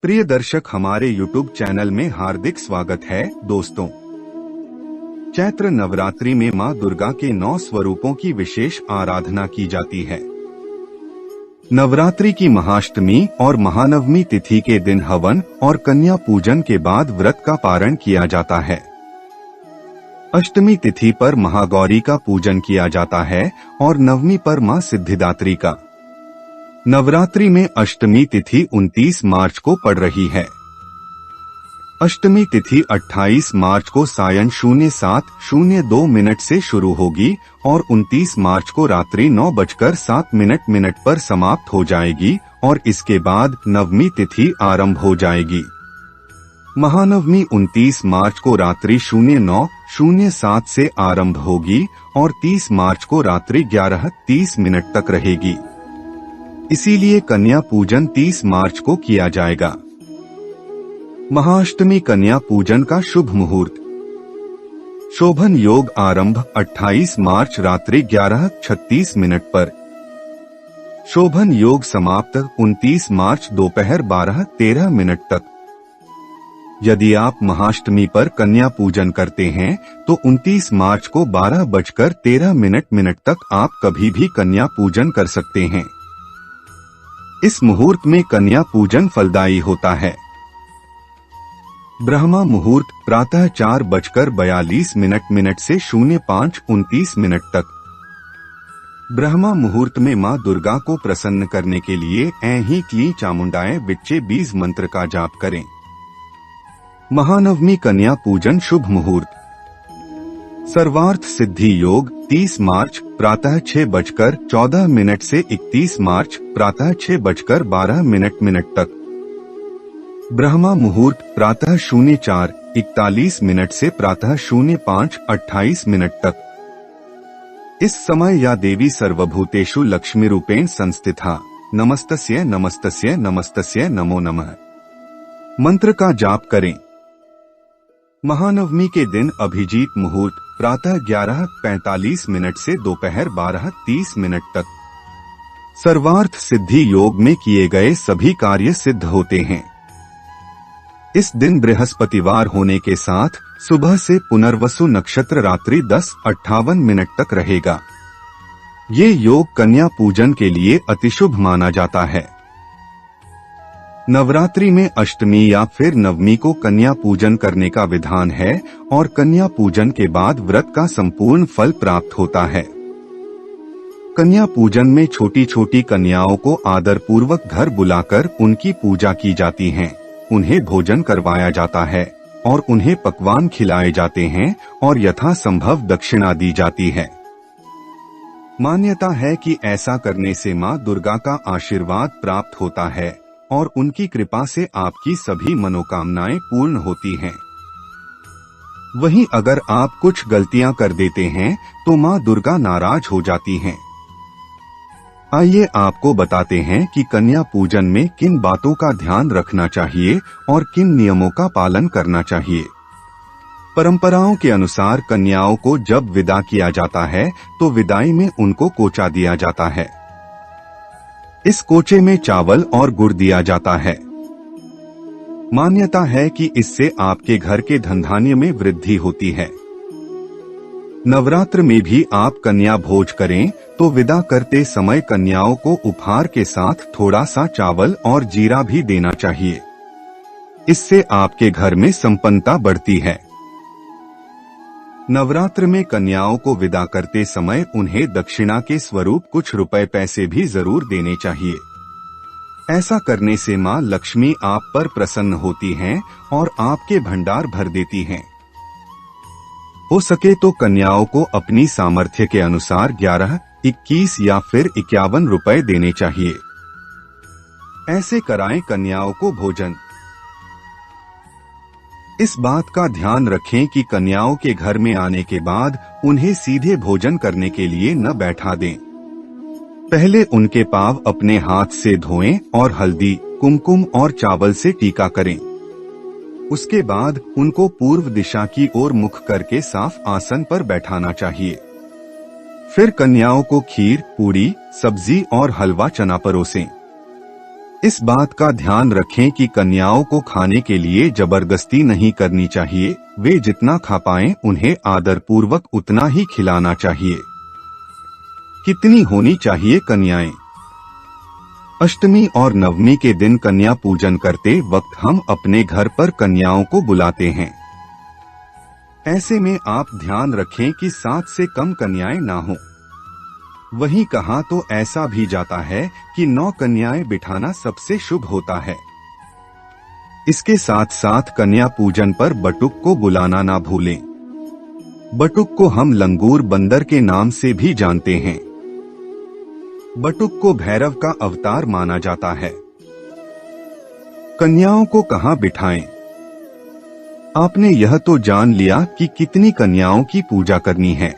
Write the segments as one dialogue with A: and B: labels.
A: प्रिय दर्शक, हमारे YouTube चैनल में हार्दिक स्वागत है। दोस्तों, चैत्र नवरात्रि में मां दुर्गा के 9 स्वरूपों की विशेष आराधना की जाती है। नवरात्रि की महाअष्टमी और महानवमी तिथि के दिन हवन और कन्या पूजन के बाद व्रत का पारण किया जाता है। अष्टमी तिथि पर महागौरी का पूजन किया जाता है और नवमी पर मां सिद्धिदात्री का। नवरात्रि में अष्टमी तिथि 29 मार्च को पड़ रही है। अष्टमी तिथि 28 मार्च को सायं 07:02 से शुरू होगी और 29 मार्च को रात्रि 9:07 पर समाप्त हो जाएगी और इसके बाद नवमी तिथि आरंभ हो जाएगी। महानवमी 29 मार्च को रात्रि 09:07 से आरंभ होगी और 30 मार्च को रात्रि 11:30 तक रहेगी। इसीलिए कन्या पूजन 30 मार्च को किया जाएगा। महाअष्टमी कन्या पूजन का शुभ मुहूर्त। शोभन योग आरंभ 28 मार्च रात्रि 11:36 पर। शोभन योग समाप्त 29 मार्च दोपहर 12:13 तक। यदि आप महाअष्टमी पर कन्या पूजन करते हैं तो 29 मार्च को 12:13 तक आप कभी भी कन्या पूजन कर सकते हैं। इस मुहूर्त में कन्या पूजन फलदायी होता है। ब्रह्मा मुहूर्त प्रातः 4:42 से 05:29 तक। ब्रह्मा मुहूर्त में मां दुर्गा को प्रसन्न करने के लिए ऐं ही क्लीं चामुंडाय विच्चे बीज मंत्र का जाप करें। महानवमी कन्या पूजन शुभ मुहूर्त। सर्वार्थ सिद्धि योग 30 मार्च प्रातः 6:14 से 31 मार्च प्रातः 6:12 तक। ब्रह्मा मुहूर्त प्रातः 04:41 से प्रातः 05:28 तक। इस समय या देवी सर्वभूतेषु लक्ष्मी रूपेण संस्थिता नमस्तस्यै नमस्तस्यै नमस्तस्यै नमो नमः मंत्र का जाप करें। महानवमी के दिन अभिजीत मुहूर्त प्रातः 11:45 से दोपहर 12:30 तक। सर्वार्थ सिद्धि योग में किए गए सभी कार्य सिद्ध होते हैं। इस दिन बृहस्पतिवार होने के साथ सुबह से पुनर्वसु नक्षत्र रात्रि 10:58 तक रहेगा। ये योग कन्या पूजन के लिए अतिशुभ माना जाता है। नवरात्रि में अष्टमी या फिर नवमी को कन्या पूजन करने का विधान है और कन्या पूजन के बाद व्रत का संपूर्ण फल प्राप्त होता है। कन्या पूजन में छोटी छोटी कन्याओं को आदर पूर्वक घर बुलाकर उनकी पूजा की जाती है, उन्हें भोजन करवाया जाता है और उन्हें पकवान खिलाए जाते हैं और यथासंभव दक्षिणा दी जाती है। मान्यता है कि ऐसा करने से मां दुर्गा का आशीर्वाद प्राप्त होता है और उनकी कृपा से आपकी सभी मनोकामनाएं पूर्ण होती हैं। वहीं अगर आप कुछ गलतियां कर देते हैं तो मां दुर्गा नाराज हो जाती हैं। आइए आपको बताते हैं कि कन्या पूजन में किन बातों का ध्यान रखना चाहिए और किन नियमों का पालन करना चाहिए। परंपराओं के अनुसार कन्याओं को जब विदा किया जाता है तो विदाई में उनको कोचा दिया जाता है। इस कोचे में चावल और गुड़ दिया जाता है। मान्यता है कि इससे आपके घर के धनधान्य में वृद्धि होती है। नवरात्र में भी आप कन्या भोज करें तो विदा करते समय कन्याओं को उपहार के साथ थोड़ा सा चावल और जीरा भी देना चाहिए। इससे आपके घर में संपन्नता बढ़ती है। नवरात्र में कन्याओं को विदा करते समय उन्हें दक्षिणा के स्वरूप कुछ रुपए पैसे भी जरूर देने चाहिए। ऐसा करने से मां लक्ष्मी आप पर प्रसन्न होती हैं और आपके भंडार भर देती हैं। हो सके तो कन्याओं को अपनी सामर्थ्य के अनुसार 11, 21 या फिर 51 रुपए देने चाहिए। ऐसे कराएं कन्याओं को भोजन। इस बात का ध्यान रखें कि कन्याओं के घर में आने के बाद उन्हें सीधे भोजन करने के लिए न बैठा दें। पहले उनके पांव अपने हाथ से धोएं और हल्दी, कुमकुम और चावल से टीका करें। उसके बाद उनको पूर्व दिशा की ओर मुख करके साफ आसन पर बैठाना चाहिए। फिर कन्याओं को खीर, पूड़ी, सब्जी और हलवा चना परोसें। इस बात का ध्यान रखें कि कन्याओं को खाने के लिए जबरदस्ती नहीं करनी चाहिए, वे जितना खा पाएं उन्हें आदरपूर्वक उतना ही खिलाना चाहिए। कितनी होनी चाहिए कन्याएं? अष्टमी और नवमी के दिन कन्या पूजन करते वक्त हम अपने घर पर कन्याओं को बुलाते हैं। ऐसे में आप ध्यान रखें कि 7 से कम कन्याएं ना हो। वहीं कहा तो ऐसा भी जाता है कि 9 कन्याएं बिठाना सबसे शुभ होता है। इसके साथ साथ कन्या पूजन पर बटुक को बुलाना ना भूलें। बटुक को हम लंगूर बंदर के नाम से भी जानते हैं। बटुक को भैरव का अवतार माना जाता है। कन्याओं को कहां बिठाएं? आपने यह तो जान लिया कि कितनी कन्याओं की पूजा करनी है।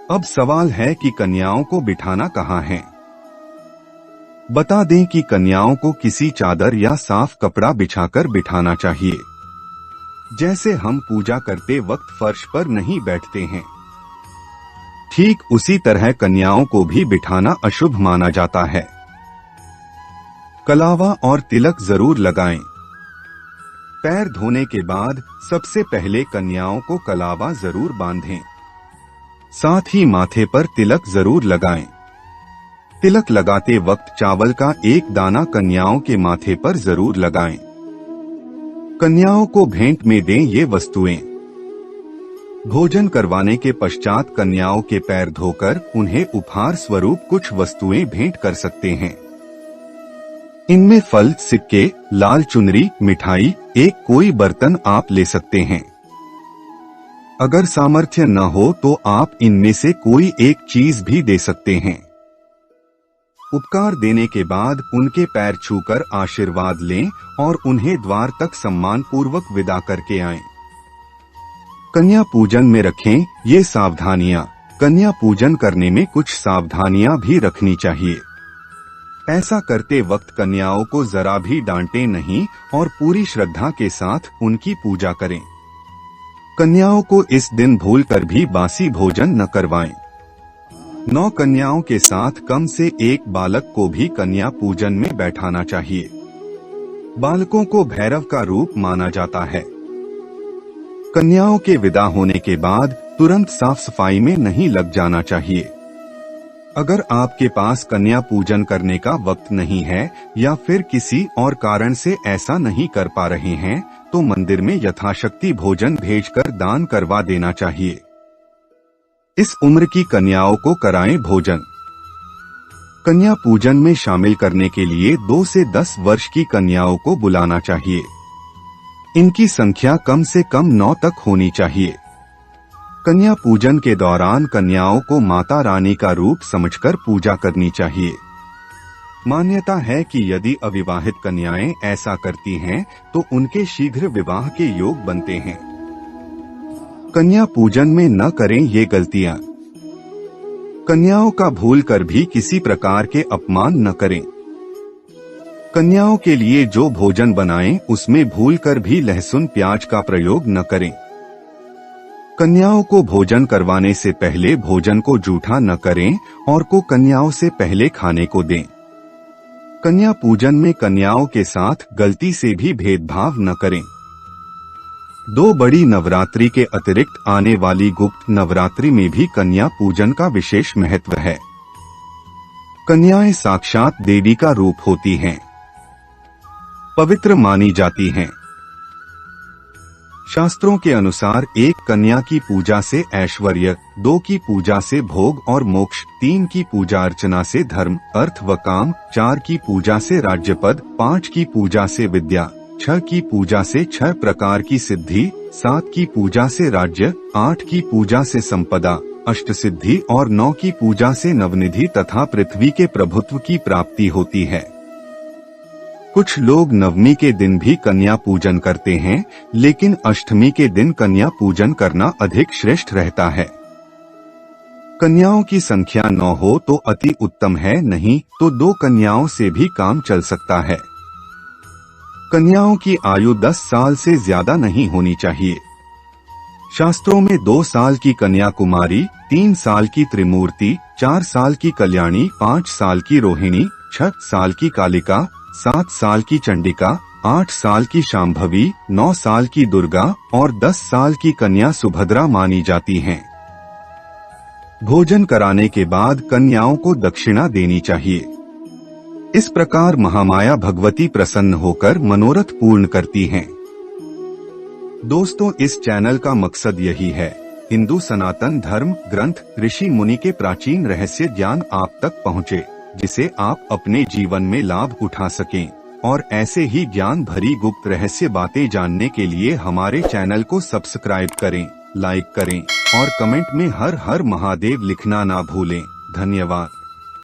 A: अब सवाल है कि कन्याओं को बिठाना कहां है। बता दें कि कन्याओं को किसी चादर या साफ कपड़ा बिछाकर बिठाना चाहिए। जैसे हम पूजा करते वक्त फर्श पर नहीं बैठते हैं, ठीक उसी तरह कन्याओं को भी बिठाना अशुभ माना जाता है। कलावा और तिलक जरूर लगाएं। पैर धोने के बाद सबसे पहले कन्याओं को कलावा जरूर बांधें। साथ ही माथे पर तिलक जरूर लगाएं। तिलक लगाते वक्त चावल का एक दाना कन्याओं के माथे पर जरूर लगाएं। कन्याओं को भेंट में दें ये वस्तुएं। भोजन करवाने के पश्चात कन्याओं के पैर धोकर उन्हें उपहार स्वरूप कुछ वस्तुएं भेंट कर सकते हैं। इनमें फल, सिक्के, लाल चुनरी, मिठाई, एक कोई बर्तन आप ले सकते हैं। अगर सामर्थ्य न हो तो आप इनमें से कोई एक चीज भी दे सकते हैं। उपकार देने के बाद उनके पैर छूकर आशीर्वाद लें और उन्हें द्वार तक सम्मान पूर्वक विदा करके आएं। कन्या पूजन में रखें ये सावधानियां। कन्या पूजन करने में कुछ सावधानियां भी रखनी चाहिए। ऐसा करते वक्त कन्याओं को जरा भी डांटें नहीं और पूरी श्रद्धा के साथ उनकी पूजा करें। कन्याओं को इस दिन भूलकर भी बासी भोजन न करवाएं। 9 कन्याओं के साथ कम से एक बालक को भी कन्या पूजन में बैठाना चाहिए। बालकों को भैरव का रूप माना जाता है। कन्याओं के विदा होने के बाद तुरंत साफ सफाई में नहीं लग जाना चाहिए। अगर आपके पास कन्या पूजन करने का वक्त नहीं है या फिर किसी और कारण से ऐसा नहीं कर पा रहे हैं तो मंदिर में यथाशक्ति भोजन भेजकर दान करवा देना चाहिए। इस उम्र की कन्याओं को कराएं भोजन। कन्या पूजन में शामिल करने के लिए 2 से 10 वर्ष की कन्याओं को बुलाना चाहिए। इनकी संख्या कम से कम 9 तक होनी चाहिए। कन्या पूजन के दौरान कन्याओं को माता रानी का रूप समझकर पूजा करनी चाहिए। मान्यता है कि यदि अविवाहित कन्याएं ऐसा करती हैं तो उनके शीघ्र विवाह के योग बनते हैं। कन्या पूजन में न करें ये गलतियां। कन्याओं का भूलकर भी किसी प्रकार के अपमान न करें। कन्याओं के लिए जो भोजन बनाएं उसमें भूलकर भी लहसुन प्याज का प्रयोग न करें। कन्याओं को भोजन करवाने से पहले भोजन को जूठा न करें और को कन्याओं से पहले खाने को दें। कन्या पूजन में कन्याओं के साथ गलती से भी भेदभाव न करें। 2 बड़ी नवरात्रि के अतिरिक्त आने वाली गुप्त नवरात्रि में भी कन्या पूजन का विशेष महत्व है। कन्याएं साक्षात देवी का रूप होती हैं, पवित्र मानी जाती हैं। शास्त्रों के अनुसार 1 कन्या की पूजा से ऐश्वर्य, 2 की पूजा से भोग और मोक्ष, 3 की पूजा अर्चना से धर्म, अर्थ व काम, 4 की पूजा से राज्य पद, 5 की पूजा से विद्या, 6 की पूजा से 6 प्रकार की सिद्धि, 7 की पूजा से राज्य, 8 की पूजा से संपदा, अष्ट सिद्धि और 9 की पूजा से नवनिधि तथा पृथ्वी के प्रभुत्व की प्राप्ति होती है। कुछ लोग नवमी के दिन भी कन्या पूजन करते हैं, लेकिन अष्टमी के दिन कन्या पूजन करना अधिक श्रेष्ठ रहता है। कन्याओं की संख्या 9 हो तो अति उत्तम है, नहीं तो 2 कन्याओं से भी काम चल सकता है। कन्याओं की आयु 10 साल से ज्यादा नहीं होनी चाहिए। शास्त्रों में 2 साल की कन्या कुमारी, 3 साल की त्रिमूर्ति, 4 साल की कल्याणी, 5 साल की रोहिणी, 6 साल की कालिका, 7 साल की चंडिका, 8 साल की शांभवी, 9 साल की दुर्गा और 10 साल की कन्या सुभद्रा मानी जाती हैं। भोजन कराने के बाद कन्याओं को दक्षिणा देनी चाहिए। इस प्रकार महामाया भगवती प्रसन्न होकर मनोरथ पूर्ण करती हैं। दोस्तों, इस चैनल का मकसद यही है, हिंदू सनातन धर्म ग्रंथ ऋषि मुनि के प्राचीन रहस्य ज्ञान आप तक पहुँचे, जिसे आप अपने जीवन में लाभ उठा सकें। और ऐसे ही ज्ञान भरी गुप्त रहस्य बातें जानने के लिए हमारे चैनल को सब्सक्राइब करें, लाइक करें और कमेंट में हर हर महादेव लिखना ना भूलें। धन्यवाद।